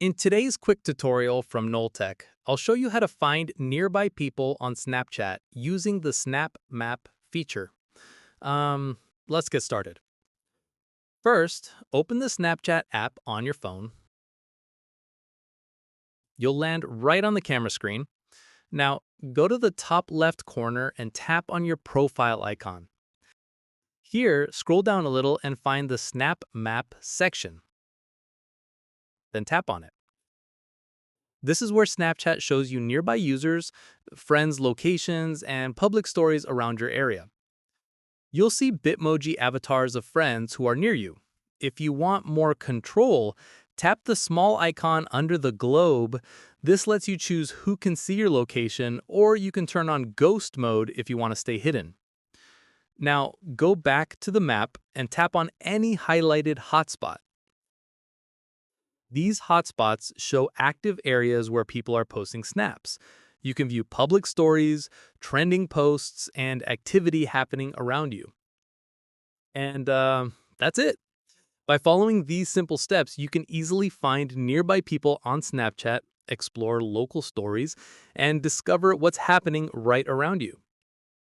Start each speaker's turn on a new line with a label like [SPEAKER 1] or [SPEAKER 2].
[SPEAKER 1] In today's quick tutorial from Knowltech, I'll show you how to find nearby people on Snapchat using the Snapmap feature. Um, let's get started. First, open the Snapchat app on your phone. You'll land right on the camera screen. Now, go to the top left corner and tap on your profile icon. Here, scroll down a little and find the Snap Map section. Then tap on it. This is where Snapchat shows you nearby users, friends' locations, and public stories around your area. You'll see Bitmoji avatars of friends who are near you. If you want more control, tap the small icon under the globe. This lets you choose who can see your location, or you can turn on ghost mode if you want to stay hidden. Now, go back to the map and tap on any highlighted hotspot. These hotspots show active areas where people are posting snaps. You can view public stories, trending posts, and activity happening around you. And that's it. By following these simple steps, you can easily find nearby people on Snapchat, explore local stories, and discover what's happening right around you.